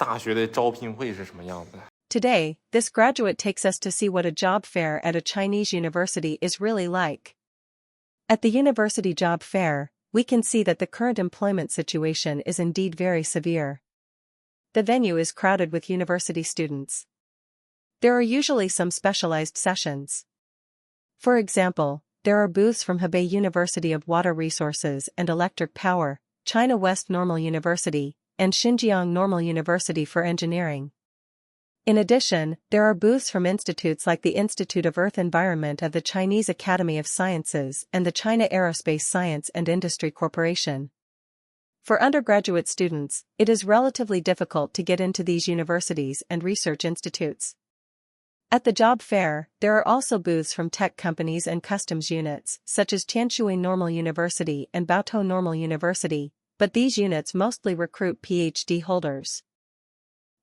大学的招聘会是什么样子的。 Today, this graduate takes us to see what a job fair at a Chinese university is really like. At the university job fair, we can see that the current employment situation is indeed very severe. The venue is crowded with university students. There are usually some specialized sessions. For example, there are booths from Hebei University of Water Resources and Electric Power, China West Normal University, and Xinjiang Normal University for Engineering. In addition, there are booths from institutes like the Institute of Earth Environment of the Chinese Academy of Sciences and the China Aerospace Science and Industry Corporation. For undergraduate students, it is relatively difficult to get into these universities and research institutes. At the job fair, there are also booths from tech companies and customs units, such as Tianshui Normal University and Baotou Normal University, but these units mostly recruit PhD holders.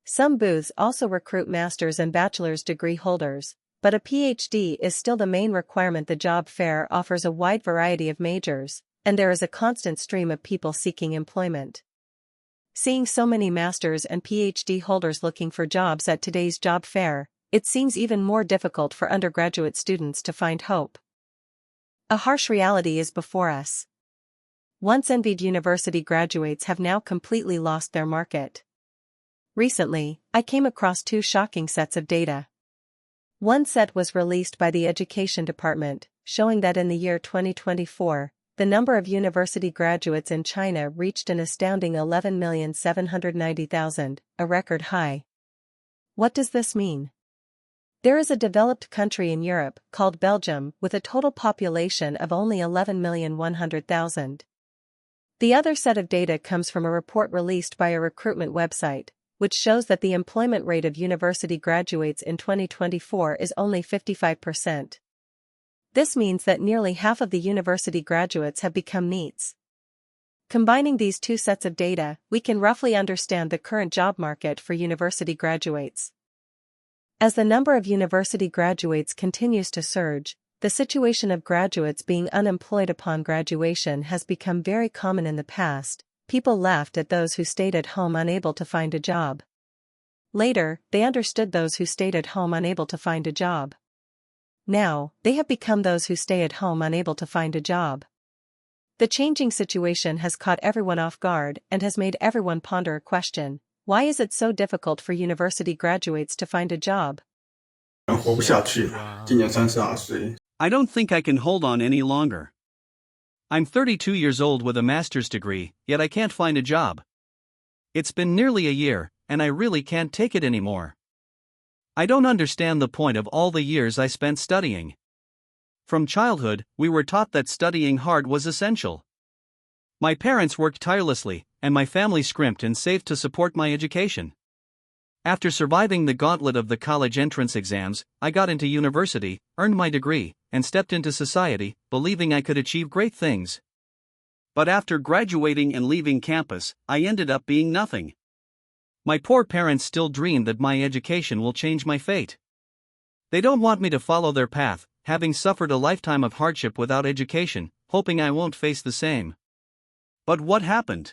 Some booths also recruit master's and bachelor's degree holders, but a PhD is still the main requirement. The job fair offers a wide variety of majors, and there is a constant stream of people seeking employment. Seeing so many master's and PhD holders looking for jobs at today's job fair, it seems even more difficult for undergraduate students to find hope. A harsh reality is before us. Once envied university graduates have now completely lost their market. Recently, I came across two shocking sets of data. One set was released by the Education Department, showing that in the year 2024, the number of university graduates in China reached an astounding 11,790,000, a record high. What does this mean? There is a developed country in Europe, called Belgium, with a total population of only 11,100,000. The other set of data comes from a report released by a recruitment website, which shows that the employment rate of university graduates in 2024 is only 55%. This means that nearly half of the university graduates have become NEETs. Combining these two sets of data, we can roughly understand the current job market for university graduates. As the number of university graduates continues to surge, the situation of graduates being unemployed upon graduation has become very common in the past. People laughed at those who stayed at home unable to find a job. Later, they understood those who stayed at home unable to find a job. Now, they have become those who stay at home unable to find a job. The changing situation has caught everyone off guard and has made everyone ponder a question: why is it so difficult for university graduates to find a job? 活不下去了，今年32岁。 I don't think I can hold on any longer. I'm 32 years old with a master's degree, yet I can't find a job. It's been nearly a year, and I really can't take it anymore. I don't understand the point of all the years I spent studying. From childhood, we were taught that studying hard was essential. My parents worked tirelessly, and my family scrimped and saved to support my education. After surviving the gauntlet of the college entrance exams, I got into university, earned my degree, and stepped into society, believing I could achieve great things. But after graduating and leaving campus, I ended up being nothing. My poor parents still dream that my education will change my fate. They don't want me to follow their path, having suffered a lifetime of hardship without education, hoping I won't face the same. But what happened?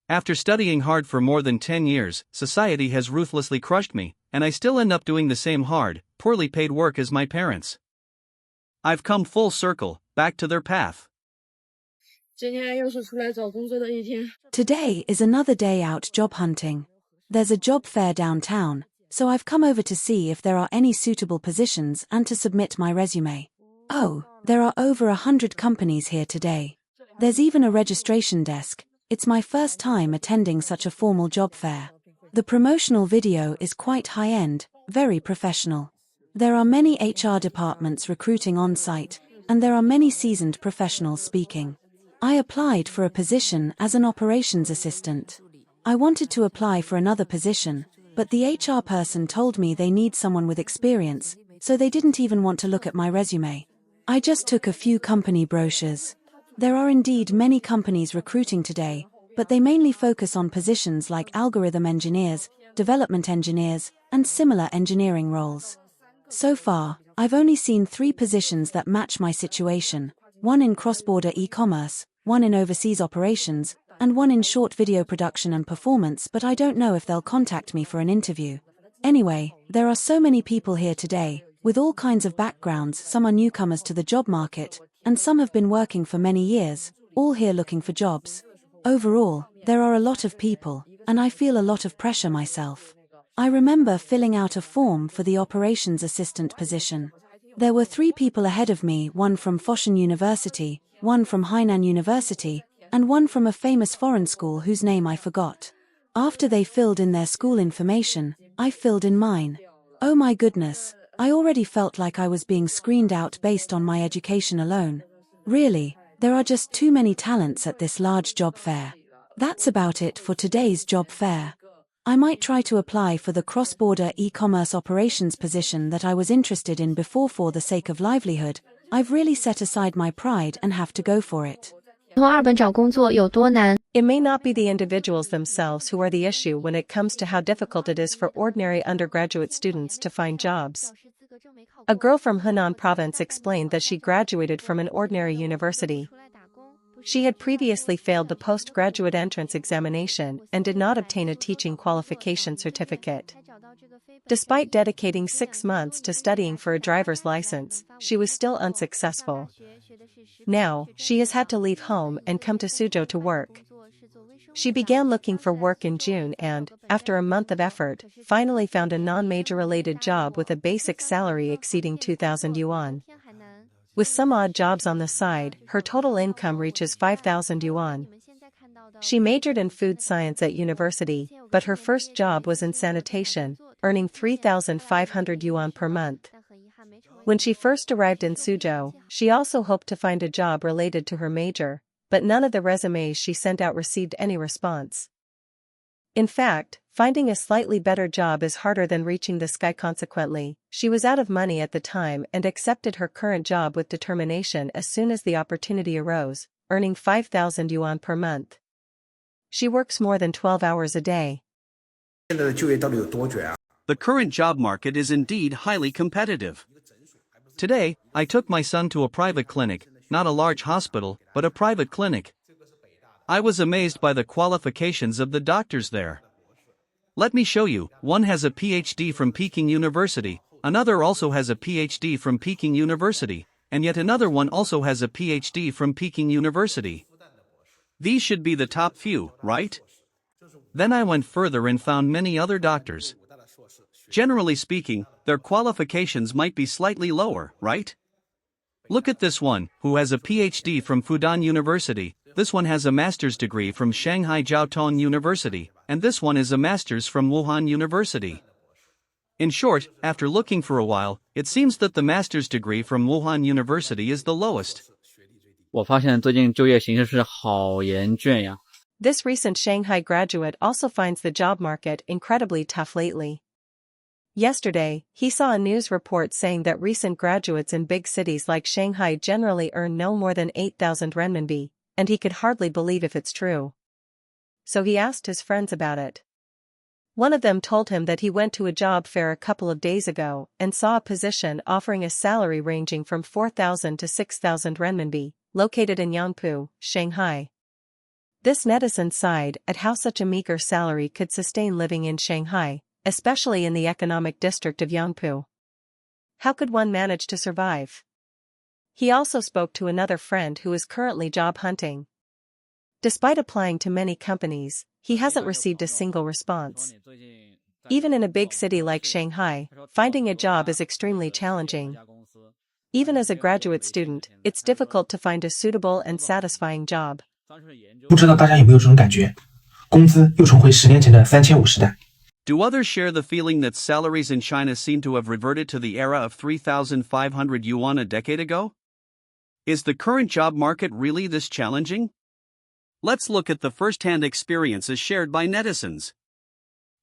After studying hard for more than 10 years, society has ruthlessly crushed me, and I still end up doing the same hard, poorly paid work as my parents. I've come full circle, back to their path. Today is another day out job hunting. There's a job fair downtown, so I've come over to see if there are any suitable positions and to submit my resume. Oh, there are over 100 companies here today. There's even a registration desk. It's my first time attending such a formal job fair. The promotional video is quite high-end, very professional. There are many HR departments recruiting on-site, and there are many seasoned professionals speaking. I applied for a position as an operations assistant. I wanted to apply for another position, but the HR person told me they need someone with experience, so they didn't even want to look at my resume. I just took a few company brochures. There are indeed many companies recruiting today, but they mainly focus on positions like algorithm engineers, development engineers, and similar engineering roles. So far, I've only seen 3 positions that match my situation, one in cross-border e-commerce, one in overseas operations, and one in short video production and performance, but I don't know if they'll contact me for an interview. Anyway, there are so many people here today, with all kinds of backgrounds. Some are newcomers to the job market, and some have been working for many years, all here looking for jobs. Overall, there are a lot of people, and I feel a lot of pressure myself. I remember filling out a form for the operations assistant position. There were 3 people ahead of me, one from Foshan University, one from Hainan University, and one from a famous foreign school whose name I forgot. After they filled in their school information, I filled in mine. Oh my goodness, I already felt like I was being screened out based on my education alone. Really, there are just too many talents at this large job fair. That's about it for today's job fair. I might try to apply for the cross-border e-commerce operations position that I was interested in before for the sake of livelihood. I've really set aside my pride and have to go for it. 从二本找工作有多难？ It may not be the individuals themselves who are the issue when it comes to how difficult it is for ordinary undergraduate students to find jobs. A girl from Hunan province explained that she graduated from an ordinary university. She had previously failed the postgraduate entrance examination and did not obtain a teaching qualification certificate. Despite dedicating 6 months to studying for a driver's license, she was still unsuccessful. Now, she has had to leave home and come to Suzhou to work. She began looking for work in June and, after a month of effort, finally found a non-major related job with a basic salary exceeding 2,000 yuan. With some odd jobs on the side, her total income reaches 5,000 yuan. She majored in food science at university, but her first job was in sanitation, earning 3,500 yuan per month. When she first arrived in Suzhou, she also hoped to find a job related to her major, but none of the resumes she sent out received any response. In fact, finding a slightly better job is harder than reaching the sky. Consequently, she was out of money at the time and accepted her current job with determination as soon as the opportunity arose, earning 5,000 yuan per month. She works more than 12 hours a day. The current job market is indeed highly competitive. Today, I took my son to a private clinic, not a large hospital, but a private clinic. I was amazed by the qualifications of the doctors there. Let me show you. One has a PhD from Peking University, another also has a PhD from Peking University, and yet another one also has a PhD from Peking University. These should be the top few, right? Then I went further and found many other doctors. Generally speaking, their qualifications might be slightly lower, right? Look at this one, who has a PhD from Fudan University. This one has a master's degree from Shanghai Jiao Tong University, and this one is a master's from Wuhan University. In short, after looking for a while, it seems that the master's degree from Wuhan University is the lowest. 我发现最近就业形势是好严峻呀。 This recent Shanghai graduate also finds the job market incredibly tough lately. Yesterday, he saw a news report saying that recent graduates in big cities like Shanghai generally earn no more than 8,000 renminbi, and he could hardly believe if it's true. So he asked his friends about it. One of them told him that he went to a job fair a couple of days ago and saw a position offering a salary ranging from 4,000 to 6,000 renminbi, located in Yangpu, Shanghai. This netizen sighed at how such a meager salary could sustain living in Shanghai, especially in the economic district of Yangpu. How could one manage to survive? He also spoke to another friend who is currently job hunting. Despite applying to many companies, he hasn't received a single response. Even in a big city like Shanghai, finding a job is extremely challenging. Even as a graduate student, it's difficult to find a suitable and satisfying job. 不知道大家有没有这种感觉，工资又重回10年前的3500时代。 Do others share the feeling that salaries in China seem to have reverted to the era of 3,500 yuan a decade ago? Is the current job market really this challenging? Let's look at the first-hand experiences shared by netizens.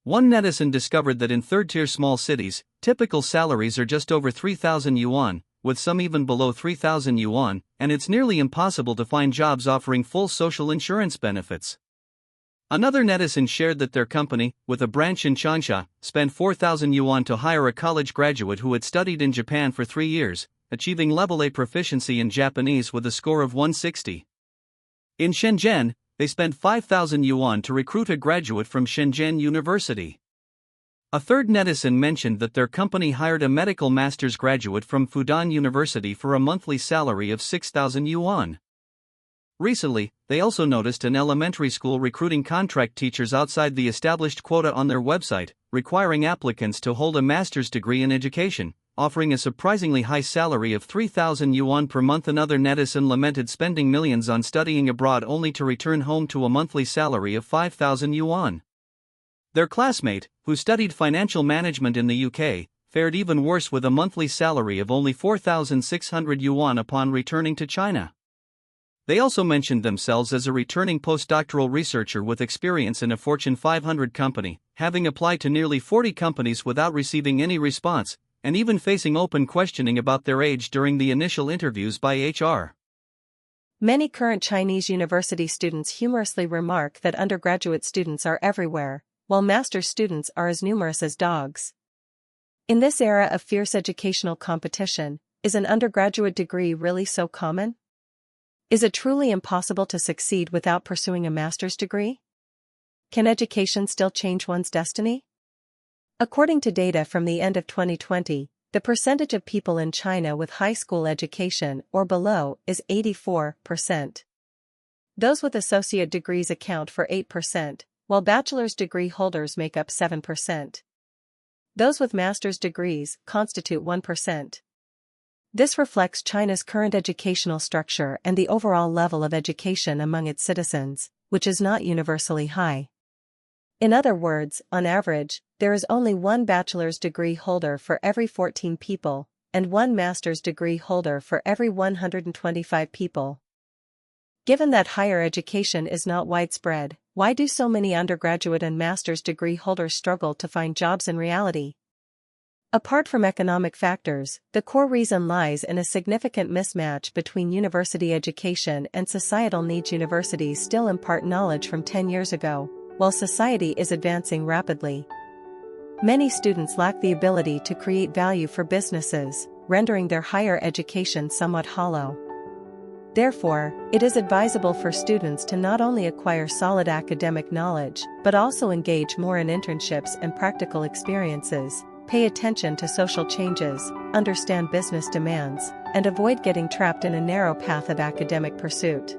One netizen discovered that in third-tier small cities, typical salaries are just over 3,000 yuan, with some even below 3,000 yuan, and it's nearly impossible to find jobs offering full social insurance benefits. Another netizen shared that their company, with a branch in Changsha, spent 4,000 yuan to hire a college graduate who had studied in Japan for 3 years, achieving level A proficiency in Japanese with a score of 160. In Shenzhen, they spent 5,000 yuan to recruit a graduate from Shenzhen University. A third netizen mentioned that their company hired a medical master's graduate from Fudan University for a monthly salary of 6,000 yuan. Recently, they also noticed an elementary school recruiting contract teachers outside the established quota on their website, requiring applicants to hold a master's degree in education, offering a surprisingly high salary of 3,000 yuan per month. Another netizen lamented spending millions on studying abroad only to return home to a monthly salary of 5,000 yuan. Their classmate, who studied financial management in the UK, fared even worse with a monthly salary of only 4,600 yuan upon returning to China. They also mentioned themselves as a returning postdoctoral researcher with experience in a Fortune 500 company, having applied to nearly 40 companies without receiving any response, and even facing open questioning about their age during the initial interviews by HR. Many current Chinese university students humorously remark that undergraduate students are everywhere, while master's students are as numerous as dogs. In this era of fierce educational competition, is an undergraduate degree really so common? Is it truly impossible to succeed without pursuing a master's degree? Can education still change one's destiny? According to data from the end of 2020, the percentage of people in China with high school education or below is 84%. Those with associate degrees account for 8%, while bachelor's degree holders make up 7%. Those with master's degrees constitute 1%. This reflects China's current educational structure and the overall level of education among its citizens, which is not universally high. In other words, on average, there is only one bachelor's degree holder for every 14 people, and one master's degree holder for every 125 people. Given that higher education is not widespread, why do so many undergraduate and master's degree holders struggle to find jobs in reality? Apart from economic factors, the core reason lies in a significant mismatch between university education and societal needs. Universities still impart knowledge from 10 years ago, while society is advancing rapidly. Many students lack the ability to create value for businesses, rendering their higher education somewhat hollow. Therefore, it is advisable for students to not only acquire solid academic knowledge, but also engage more in internships and practical experiences, pay attention to social changes, understand business demands, and avoid getting trapped in a narrow path of academic pursuit.